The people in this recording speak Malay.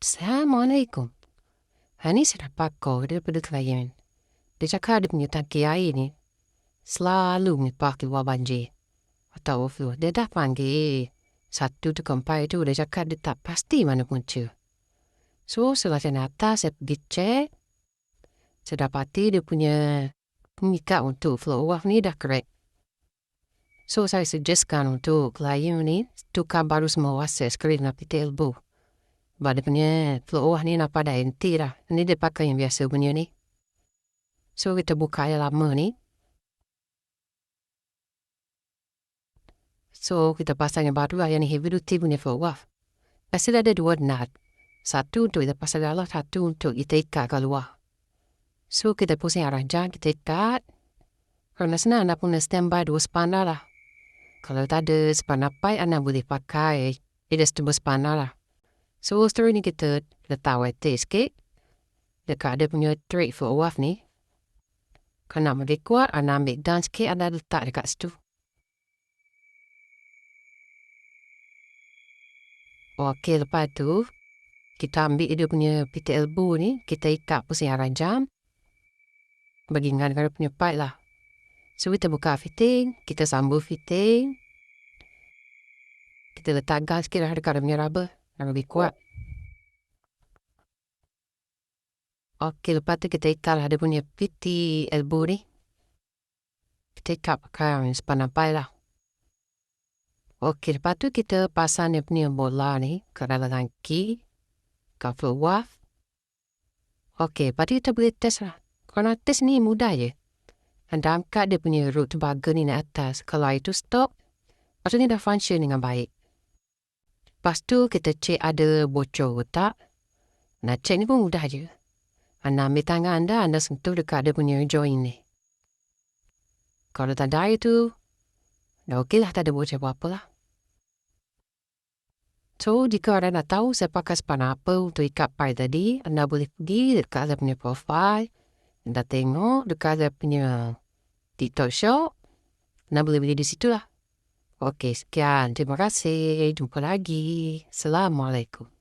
Assalamualaikum. Hari ni saya dapat call daripada klien. Dia cakap dia punya tangki air ni selalu menyepak keluar banjir atau overflow. Dia dah panggil satu tukang pai tu. Dia cakap dia tak pasti mana punca. So, setelah saya naik atas, saya pergi cek. Saya dapati dia punya pengikat untuk flow off ni dah correct. So, saya suggestkan untuk klien ni tukar baru semua wasit sekali dengan piti elbow. Sebab dia punya flow off ni nampak dah henti dah. Ni dia pakai yang biasa punya ni. So, kita buka yang lama ni. So, kita pasang yang baru lah. Yang ni heavy duty punya flow off. Pasti ada dua nut. Satu untuk kita pasang dalam, satu untuk kita ikat ke luar. So, kita pusing arah jam, kita ikat. Kerana senang, anda punya standby dua spana lah. Kalau tak ada spana pipe, anda boleh pakai adjustable spana lah. So, setelah ni kita letak wetty sikit. Dekat ada punya thread flow off ni. Kalau nak lebih kuat, anda ambil down sikit, anda letak dekat situ. Okey, lepas tu, kita ambil dia punya piti elbow ni, kita ikat pusing arah jam. Bagi dengan punya pipe lah. So, kita buka fitting, kita sambung fitting. Kita letak gas sikit lah dekat dia punya rubber, yang lebih kuat. Okey, lepas tu kita ikat lah dia punya piti elbow ni. Kita ikat pakai spana pipe lah. Okey, lepas tu kita pasang dia punya bola ni ke dalam tangki. Ke flow off. Okey, lepas tu kita boleh test lah. Kalau test ni mudah je. Anda angkat dia punya root tembaga ni naik atas. Kalau air tu stop, lepas tu ni dah function dengan baik. Lepas tu kita cek ada bocor ke tak. Nak cek ni pun mudah je. Anda ambil tangan anda sentuh dekat dia punya joint ni. Kalau tak ada air tu, dah okey lah, tak ada bocor apa-apa lah. So, jika anda nak tahu saya pakai spana apa untuk ikat pipe tadi, anda boleh pergi dekat saya punya profile. Anda tengok dekat saya punya TikTok shop. Anda boleh beli di situ lah. Okey, sekian. Terima kasih. Jumpa lagi. Assalamualaikum.